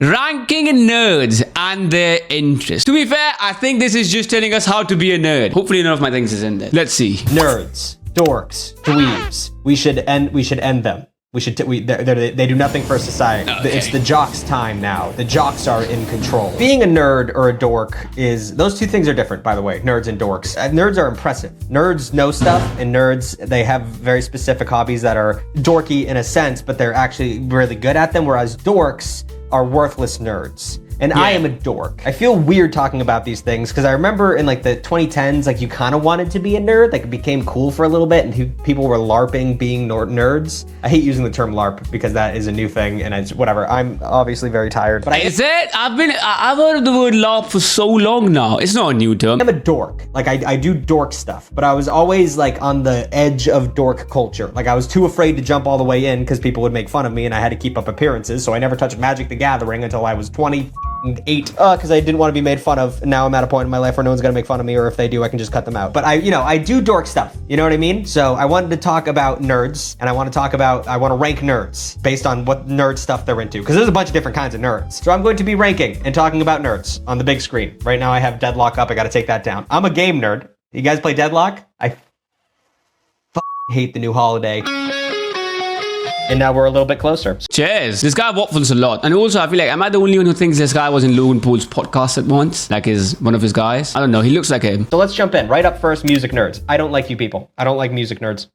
Ranking nerds and their interests. To be fair, I think this is just telling us how to be a nerd. Hopefully none of my things is in there. Let's see. Nerds, dorks, dweebs. We should end them. They do nothing for society. Okay. It's the jocks' time now. The jocks are in control. Being a nerd or a dork those two things are different, by the way, nerds and dorks. Nerds are impressive. Nerds know stuff, and nerds, they have very specific hobbies that are dorky in a sense, but they're actually really good at them, whereas dorks are worthless nerds. And I am a dork. I feel weird talking about these things because I remember in like the 2010s, like you kind of wanted to be a nerd, like it became cool for a little bit and people were LARPing being nerds. I hate using the term LARP because that is a new thing and it's whatever. I'm obviously very tired. But Is it? I've heard the word LARP for so long now. It's not a new term. I'm a dork. Like I do dork stuff, but I was always like on the edge of dork culture. Like I was too afraid to jump all the way in because people would make fun of me and I had to keep up appearances. So I never touched Magic the Gathering until I was 28 because I didn't want to be made fun of. And now I'm at a point in my life where no one's gonna make fun of me, or if they do, I can just cut them out. But I do dork stuff. You know what I mean? So I wanted to talk about nerds, and I want to rank nerds based on what nerd stuff they're into, because there's a bunch of different kinds of nerds. So I'm going to be ranking and talking about nerds on the big screen. Right now I have Deadlock up. I gotta take that down. I'm a game nerd. You guys play Deadlock? I hate the new holiday. And now we're a little bit closer. Cheers. This guy waffles a lot. And also, I feel like, am I the only one who thinks this guy was in Logan Paul's podcast at once? Like one of his guys? I don't know. He looks like him. So let's jump in. Right up first, music nerds. I don't like you people. I don't like music nerds.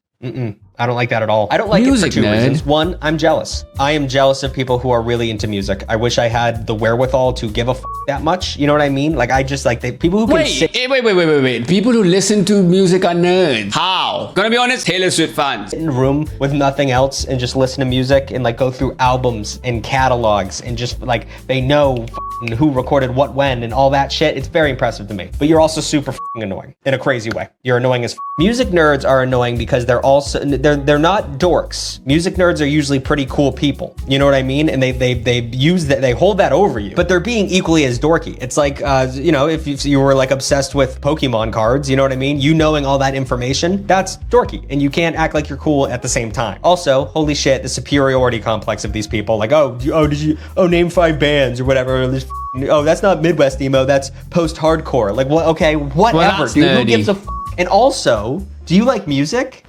I don't like that at all. I don't like music it for two nerd. reasons. One, I'm jealous. I am jealous of people who are really into music. I wish I had the wherewithal to give a that much. You know what I mean? Like, I just like people who can sit Wait. People who listen to music are nerds. How? Gonna be honest, Taylor Swift fans. in a room with nothing else and just listen to music and like go through albums and catalogs and just like they know who recorded what when and all that shit. It's very impressive to me. But you're also super annoying in a crazy way. You're annoying as Music nerds are annoying because they're not dorks. Music nerds are usually pretty cool people. You know what I mean? And they hold that over you. But they're being equally as dorky. It's like if you were like obsessed with Pokemon cards, you know what I mean? You knowing all that information, that's dorky. And you can't act like you're cool at the same time. Also, holy shit, the superiority complex of these people. Like, name 5 bands or whatever. That's not Midwest emo, that's post-hardcore. Like, well, okay, whatever, well, dude. nerdy. Who gives a And also, do you like music?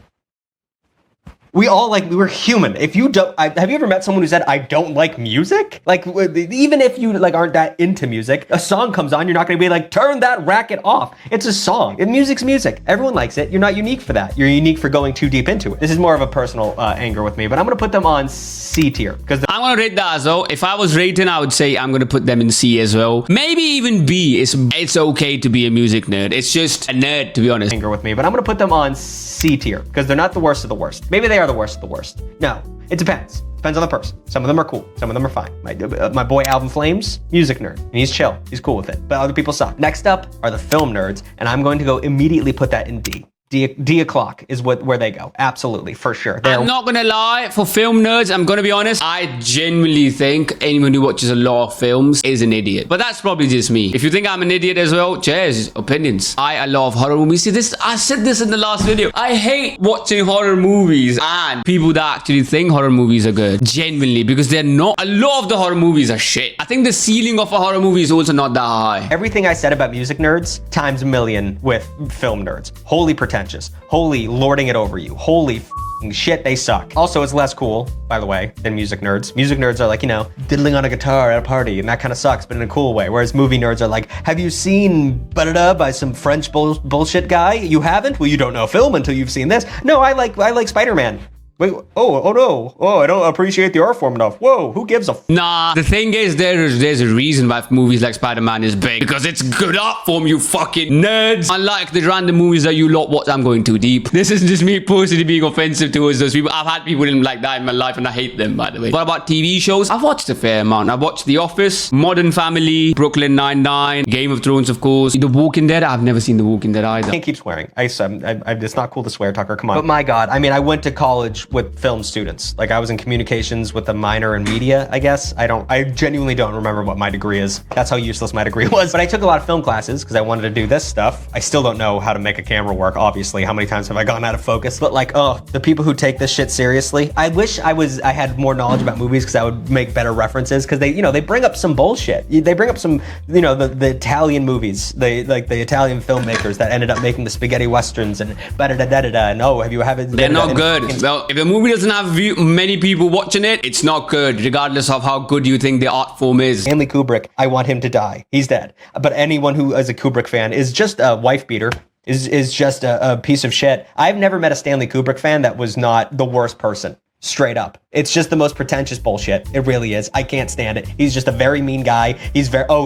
We're human. If you don't, have you ever met someone who said, I don't like music? Like, even if you like aren't that into music, a song comes on, you're not gonna be like, turn that racket off. It's a song. And music's music. Everyone likes it. You're not unique for that. You're unique for going too deep into it. This is more of a personal anger with me, but I'm gonna put them on C tier. Because I'm gonna rate that as well. If I was rating, I would say I'm gonna put them in C as well. Maybe even B. It's okay to be a music nerd. It's just a nerd, to be honest. Anger with me, but I'm gonna put them on C tier because they're not the worst of the worst. Maybe they are the worst of the worst. No, it depends. Depends on the person. Some of them are cool. Some of them are fine. My boy Alvin Flames, music nerd, and he's chill. He's cool with it. But other people suck. Next up are the film nerds, and I'm going to go immediately put that in D. D o'clock is where they go. Absolutely, for sure. I'm not gonna lie, for film nerds, I'm gonna be honest, I genuinely think anyone who watches a lot of films is an idiot. But that's probably just me. If you think I'm an idiot as well, cheers, opinions. I love horror movies. See, I said this in the last video. I hate watching horror movies and people that actually think horror movies are good. Genuinely, because they're not. A lot of the horror movies are shit. I think the ceiling of a horror movie is also not that high. Everything I said about music nerds times a million with film nerds. Holy pretentious. Holy lording it over you. Holy shit, they suck. Also, it's less cool, by the way, than music nerds. Music nerds are like, diddling on a guitar at a party, and that kind of sucks, but in a cool way. Whereas movie nerds are like, have you seen Ba-da-da by some French bullshit guy? You haven't? Well, you don't know film until you've seen this. No, I like Spider-Man. Wait, oh no. Oh, I don't appreciate the art form enough. Whoa, who gives a Nah, the thing is, there's a reason why movies like Spider-Man is big. Because it's good art form, you fucking nerds. Unlike the random movies that you lot watch, I'm going too deep. This isn't just me personally being offensive towards those people. I've had people like that in my life and I hate them, by the way. What about TV shows? I've watched a fair amount. I've watched The Office, Modern Family, Brooklyn Nine-Nine, Game of Thrones, of course. The Walking Dead, I've never seen The Walking Dead either. I can't keep swearing. It's not cool to swear, Tucker, come on. But my God, I went to college college with film students. Like I was in communications with a minor in media, I guess. I genuinely don't remember what my degree is. That's how useless my degree was. But I took a lot of film classes because I wanted to do this stuff. I still don't know how to make a camera work, obviously. How many times have I gone out of focus? But like, oh, the people who take this shit seriously, I wish I had more knowledge about movies because I would make better references because they bring up some bullshit. They bring up some, the Italian movies, the Italian filmmakers that ended up making the spaghetti westerns and da-da-da-da-da-da. And oh, they're not good. Well, if a movie doesn't have many people watching it, it's not good, regardless of how good you think the art form is. Stanley Kubrick, I want him to die. He's dead. But anyone who is a Kubrick fan is just a wife beater. Is just a piece of shit. I've never met a Stanley Kubrick fan that was not the worst person. Straight up. It's just the most pretentious bullshit. It really is. I can't stand it. He's just a very mean guy. He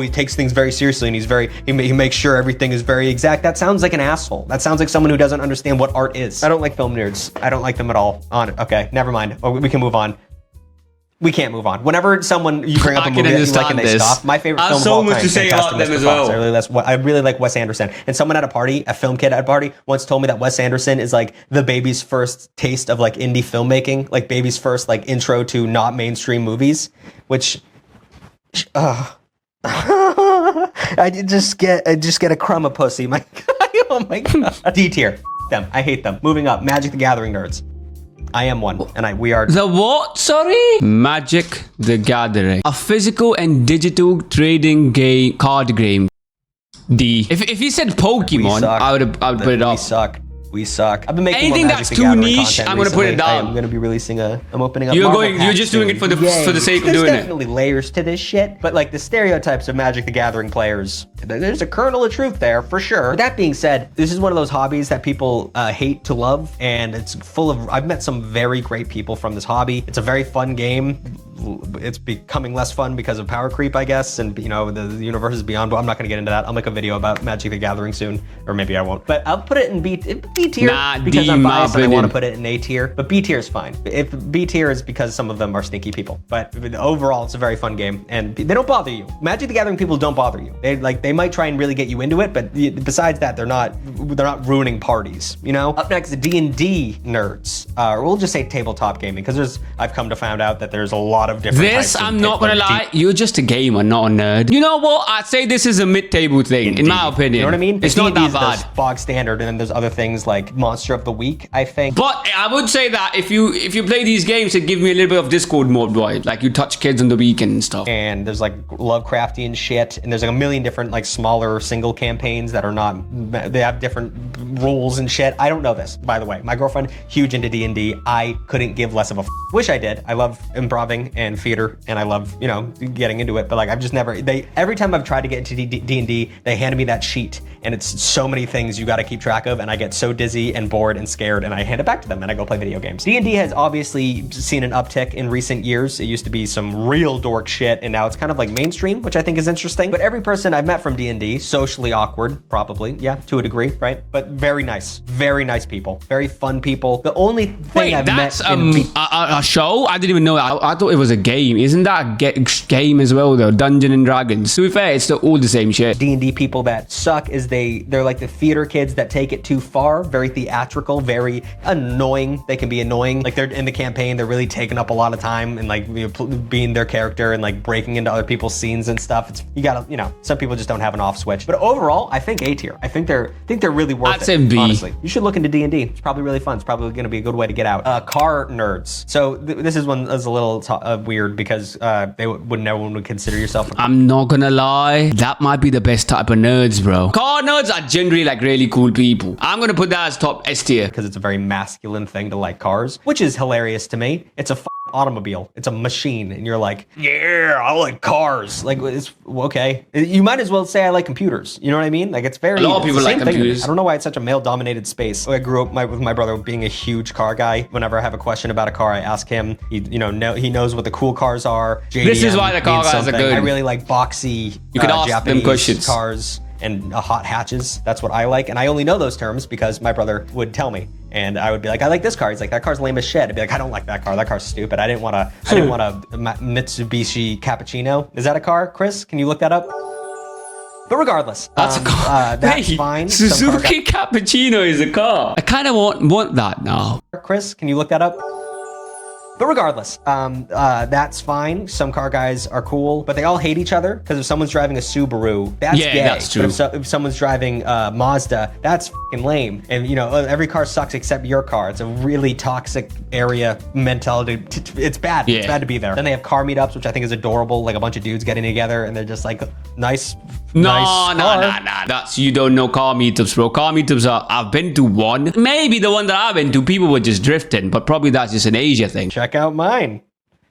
takes things very seriously and he makes sure everything is very exact. That sounds like an asshole. That sounds like someone who doesn't understand what art is. I don't like film nerds. I don't like them at all. Okay, never mind. We can move on. We can't move on. Whenever you bring up a movie that you like and they stop, my favorite film of all time, so much to say about them as well. I really like Wes Anderson. And someone at a party, a film kid at a party, once told me that Wes Anderson is like the baby's first taste of like indie filmmaking, like baby's first like intro to not mainstream movies, which, I just get a crumb of pussy. Oh my God. D tier. Them. I hate them. Moving up. Magic the Gathering nerds. I am one, and we are... The what? Sorry? Magic the Gathering. A physical and digital trading card game. D. If he said Pokemon, I would put it up. We suck. I've been making anything that's too niche. I'm gonna put it down. I'm gonna be releasing I'm opening up. You're just doing it for the sake of doing it. There's definitely layers to this shit, but like the stereotypes of Magic the Gathering players, there's a kernel of truth there for sure. But that being said, this is one of those hobbies that people hate to love, and it's full of. I've met some very great people from this hobby. It's a very fun game. It's becoming less fun because of power creep, I guess, and the universe is beyond. But I'm not gonna get into that. I'll make a video about Magic the Gathering soon, or maybe I won't. But I'll put it in B tier because I'm biased and I want to put it in A tier. But B tier is fine. If B tier is because some of them are stinky people. But overall, it's a very fun game, and they don't bother you. Magic the Gathering people don't bother you. They might try and really get you into it, but besides that, they're not ruining parties. Up next, the D&D nerds. We'll just say tabletop gaming because I've come to find out that there's a lot of different types of I'm not gonna lie, you're just a gamer, not a nerd. You know what? I'd say this is a mid-table thing, in my opinion. You know what I mean? It's not that bad. Bog standard, and then there's other things like Monster of the Week, I think. But I would say that if you play these games, it give me a little bit of Discord mode vibe. Like you touch kids on the weekend and stuff. And there's like Lovecraftian shit, and there's like a million different like smaller single campaigns that are not. They have different rules and shit. I don't know this, by the way. My girlfriend, huge into D&D. I couldn't give less of a wish I did. I love improving and theater, and I love getting into it. But like I've just never. Every time I've tried to get into D&D, they handed me that sheet, and it's so many things you got to keep track of, and I get so dizzy and bored and scared, and I hand it back to them, and I go play video games. D&D has obviously seen an uptick in recent years. It used to be some real dork shit, and now it's kind of like mainstream, which I think is interesting. But every person I've met from D&D, socially awkward, probably, yeah, to a degree, right? But very nice people, very fun people. The only thing I've met a show? I didn't even know. I thought it was a game. Isn't that a game as well though? Dungeons and Dragons. To be fair, it's all the same shit. D&D people that suck is they're like the theater kids that take it too far, very theatrical, very annoying. They can be annoying. Like they're in the campaign, they're really taking up a lot of time and like being their character and like breaking into other people's scenes and stuff. You gotta, some people just don't have an off switch. But overall, I think A tier. I think they're really worth it. I'd say B. Honestly, you should look into D&D. It's probably really fun. It's probably gonna be a good way to get out. Car nerds. So this is one that's a little weird because no one would consider yourself. I'm not gonna lie, that might be the best type of nerds, bro. Car nerds are generally like really cool people. I'm gonna put that as top S tier because it's a very masculine thing to like cars, which is hilarious to me. It's a automobile. It's a machine, and you're like, yeah, I like cars. Like, it's okay. You might as well say I like computers. You know what I mean? Like, it's very. A lot of people like computers. I don't know why it's such a male-dominated space. I grew up with my brother being a huge car guy. Whenever I have a question about a car, I ask him. He knows what the cool cars are. JDM this is why the car guys are good. I really like boxy. You can ask Japanese them questions. Cars and hot hatches. That's what I like, and I only know those terms because my brother would tell me. And I would be like, I like this car. He's like, that car's lame as shit. I'd be like, I don't like that car. That car's stupid. I didn't want a Mitsubishi Cappuccino. Is that a car, Chris? Can you look that up? But regardless, that's a car. That's fine. Suzuki Cappuccino is a car. I kind of want that now. Chris, can you look that up? But regardless, that's fine. Some car guys are cool, but they all hate each other because if someone's driving a Subaru, that's gay. That's true. But if someone's driving Mazda, that's fucking lame. And you know, every car sucks except your car. It's a really toxic area mentality. It's bad. Yeah. It's bad to be there. Then they have car meetups, which I think is adorable. Like a bunch of dudes getting together and they're just like, nice. No. That's, you don't know car meetups, bro. Car meetups I've been to one. Maybe the one that I've been to, people were just drifting, but probably that's just an Asia thing. Check out mine.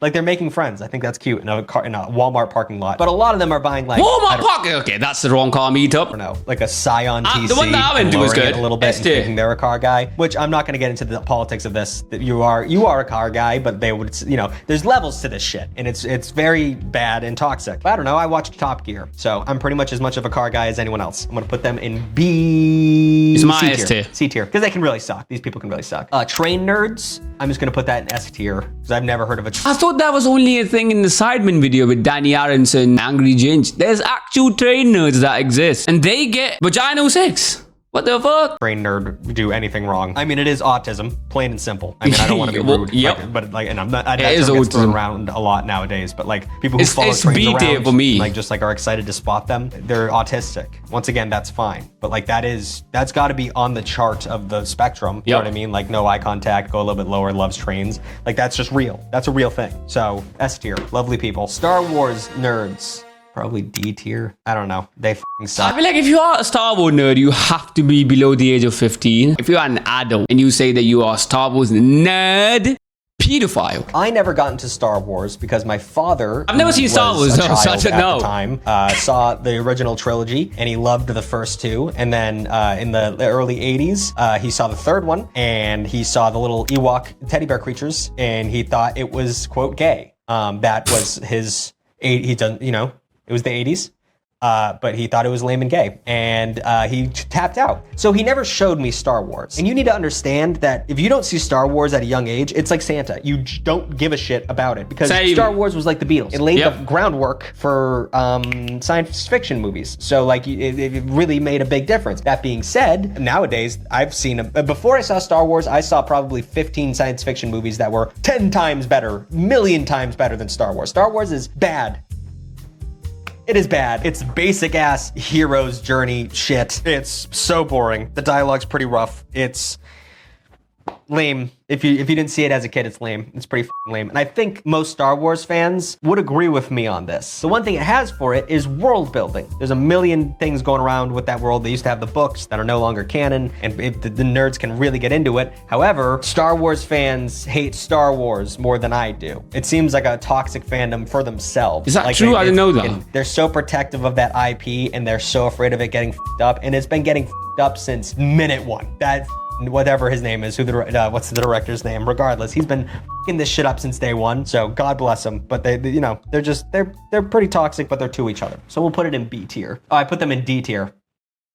Like they're making friends. I think that's cute in a Walmart parking lot. But a lot of them are buying like Walmart parking. Okay, that's the wrong car meetup. I don't know, like a Scion TC. The one that I went to was good. A little bit and thinking they're a car guy, which I'm not going to get into the politics of this. That you are a car guy, but they would, you know, there's levels to this shit, and it's very bad and toxic. But I don't know. I watched Top Gear, so I'm pretty much as much of a car guy as anyone else. I'm going to put them in B. It's my S tier. C tier, because they can really suck. These people can really suck. Train nerds. I'm just going to put that in S tier because I've never heard of a. I thought that was only a thing in the Sidemen video with Danny Aronson, Angry Ginge. There's actual train nerds that exist, and they get vagina 6. What the fuck? Train nerd do anything wrong. I mean, it is autism, plain and simple. I mean, I don't want to be rude, but like, and I'm not. That term gets thrown around a lot nowadays. But like, people who follow trains around, for me. like, just like are excited to spot them. They're autistic. Once again, that's fine. But like, that's got to be on the chart of the spectrum. You know what I mean? Like, no eye contact, go a little bit lower, loves trains. Like, that's just real. That's a real thing. So S tier, lovely people. Star Wars nerds. Probably D tier. I don't know. They fucking suck. I feel like if you are a Star Wars nerd, you have to be below the age of 15. If you are an adult and you say that you are a Star Wars nerd, pedophile. I never got into Star Wars because my father. I've never seen Star Wars, so I don't know. At the time, saw the original trilogy and he loved the first two. And then in the early 80s, he saw the third one and he saw the little Ewok teddy bear creatures and he thought it was, quote, gay. That was his. He done, you know. It was the 80s, but he thought it was lame and gay, and he tapped out. So he never showed me Star Wars. And you need to understand that if you don't see Star Wars at a young age, it's like Santa. You don't give a shit about it because Star Wars was like the Beatles. It laid the groundwork for science fiction movies. So like it really made a big difference. That being said, nowadays I've seen before I saw Star Wars, I saw probably 15 science fiction movies that were 10 times better, million times better than Star Wars. Star Wars is bad. It is bad. It's basic ass hero's journey shit. It's so boring. The dialogue's pretty rough. It's lame. If you didn't see it as a kid, it's lame. It's pretty lame. And I think most Star Wars fans would agree with me on this. The one thing it has for it is world building. There's a million things going around with that world. They used to have the books that are no longer canon, and the nerds can really get into it. However, Star Wars fans hate Star Wars more than I do. It seems like a toxic fandom for themselves. Is that true? I didn't know that. They're so protective of that IP, and they're so afraid of it getting up, and it's been getting up since minute one. That whatever his name is, what's the director's name? Regardless, he's been f***ing this shit up since day one. So God bless him. But they're pretty toxic, but they're to each other. So we'll put it in B tier. Oh, I put them in D tier.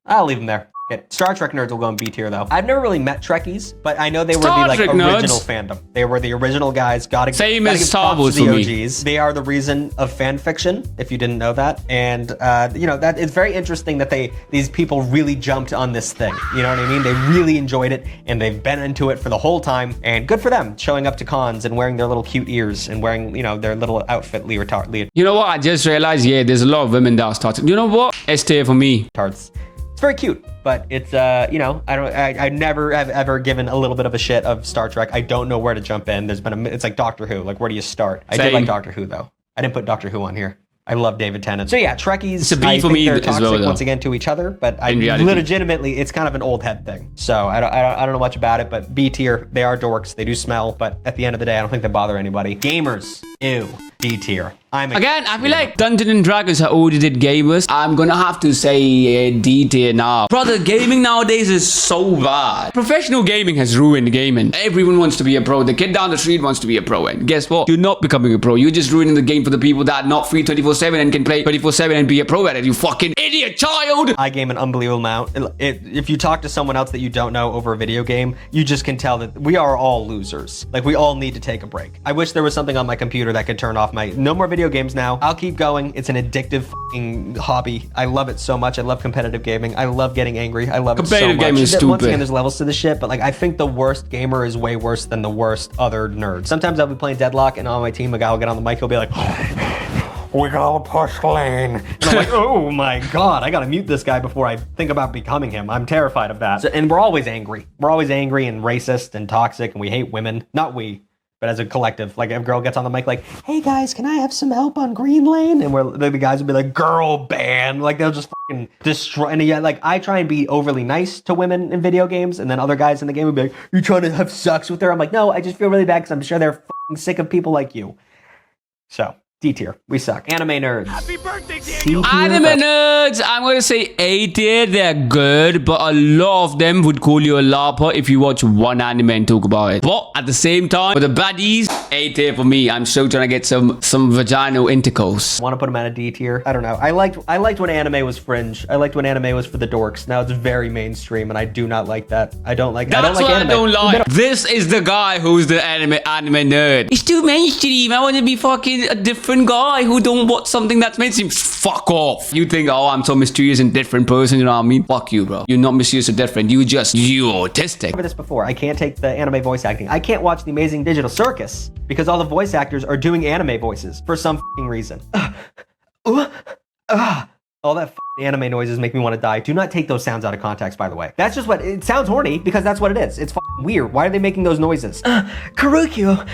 I'll leave them there. Star Trek nerds will go in B tier though. I've never really met Trekkies, but I know they were the original fandom. They were the original guys. Same as Star Wars for me. They are the reason of fan fiction, if you didn't know that. And that it's very interesting that these people really jumped on this thing. You know what I mean? They really enjoyed it and they've been into it for the whole time. And good for them, showing up to cons and wearing their little cute ears and wearing their little outfit leotard. You know what? I just realized, there's a lot of women that are starting. You know what? S tier for me. It's very cute, but it's I never have ever given a little bit of a shit of Star Trek. I don't know where to jump in. It's like Doctor Who. Like, where do you start? I did like Doctor Who though. I didn't put Doctor Who on here. I love David Tennant. So yeah, Trekkies. It's a B for me they're toxic as well, though. Once again to each other, but legitimately, it's kind of an old head thing. So I don't know much about it, but B tier. They are dorks. They do smell, but at the end of the day, I don't think they bother anybody. Gamers, ew. D tier. Again, I feel like Dungeons and Dragons are audited gamers. I'm gonna have to say D tier now. Brother, gaming nowadays is so bad. Professional gaming has ruined gaming. Everyone wants to be a pro. The kid down the street wants to be a pro. And guess what? You're not becoming a pro. You're just ruining the game for the people that are not free 24/7 and can play 24/7 and be a pro at it. You fucking idiot child. I game an unbelievable amount. If you talk to someone else that you don't know over a video game, you just can tell that we are all losers. Like, we all need to take a break. I wish there was something on my computer that could turn off my... No more video games now. I'll keep going. It's an addictive fucking hobby. I love it so much. I love competitive gaming. I love getting angry. I love it so much. Competitive gaming is stupid. Once again, there's levels to the shit, but like I think the worst gamer is way worse than the worst other nerd. Sometimes I'll be playing Deadlock and on my team, a guy will get on the mic, he'll be like, we gotta push lane. And I'm like, oh my God, I gotta mute this guy before I think about becoming him. I'm terrified of that. So, and we're always angry. We're always angry and racist and toxic and we hate women. Not we, but as a collective. Like if a girl gets on the mic like, hey guys, can I have some help on green lane? And the guys will be like, girl ban. Like they'll just fucking destroy. And yeah, like I try and be overly nice to women in video games. And then other guys in the game will be like, you trying to have sex with her? I'm like, no, I just feel really bad because I'm sure they're fucking sick of people like you. So. D tier. We suck. Anime nerds. Happy birthday, Daniel. Anime nerds. I'm going to say A tier. They're good, but a lot of them would call you a LARPer if you watch one anime and talk about it. But at the same time, for the baddies, A tier for me. I'm still trying to get some vaginal intercourse. Want to put them at a D tier? I don't know. I liked when anime was fringe. I liked when anime was for the dorks. Now it's very mainstream, and I do not like that. I don't like. That's I don't like what anime. I don't like. This is the guy who's the anime nerd. It's too mainstream. I want to be fucking a different guy who don't watch something that's mainstream. Fuck off. You think, oh, I'm so mysterious and different person, you know what I mean? Fuck you, bro. You're not mysterious or different. You autistic. I've heard this before. I can't take the anime voice acting. I can't watch The Amazing Digital Circus because all the voice actors are doing anime voices for some f***ing reason. All that f***ing anime noises make me want to die. Do not take those sounds out of context, by the way. That's just what, it sounds horny because that's what it is. It's f***ing weird. Why are they making those noises? Karukyo.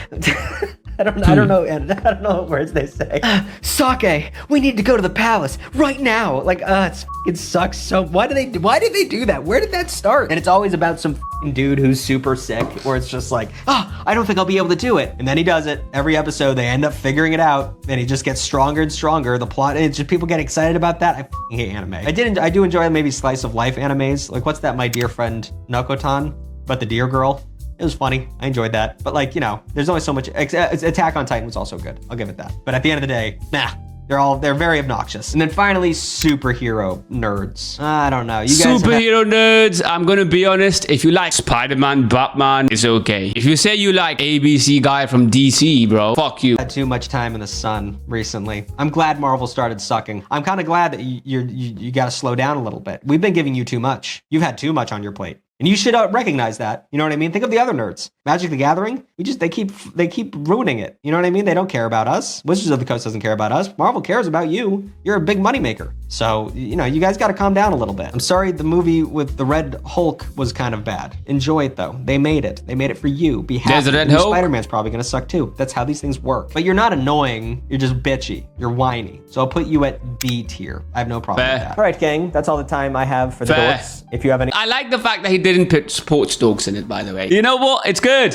I don't know what words they say. Sake, we need to go to the palace right now. Like, it sucks so. Why did they do that? Where did that start? And it's always about some f***ing dude who's super sick, or it's just like, I don't think I'll be able to do it. And then he does it. Every episode, they end up figuring it out, and he just gets stronger and stronger. The plot, it's just people get excited about that. I f***ing hate anime. I do enjoy maybe slice of life animes. Like, what's that? My Dear Friend Nakotan, but the deer girl. It was funny. I enjoyed that. But like, you know, there's only so much. Attack on Titan was also good. I'll give it that. But at the end of the day, nah. They're very obnoxious. And then finally, superhero nerds. I don't know. You guys superhero nerds. I'm gonna be honest. If you like Spider-Man, Batman, it's okay. If you say you like ABC guy from DC, bro, fuck you. Had too much time in the sun recently. I'm glad Marvel started sucking. I'm kind of glad that you got to slow down a little bit. We've been giving you too much. You've had too much on your plate. And you should recognize that. You know what I mean? Think of the other nerds. Magic the Gathering, they keep ruining it. You know what I mean? They don't care about us. Wizards of the Coast doesn't care about us. Marvel cares about you. You're a big moneymaker. So, you know, you guys got to calm down a little bit. I'm sorry the movie with the Red Hulk was kind of bad. Enjoy it though. They made it. They made it for you. Be happy. There's a Red Hulk. Spider-Man's probably gonna suck too. That's how these things work. But you're not annoying. You're just bitchy. You're whiny. So I'll put you at B tier. I have no problem with that. All right, gang. That's all the time I have for the dorks. If you have any... I like the fact that he didn't put sports dogs in it, by the way. You know what? It's good.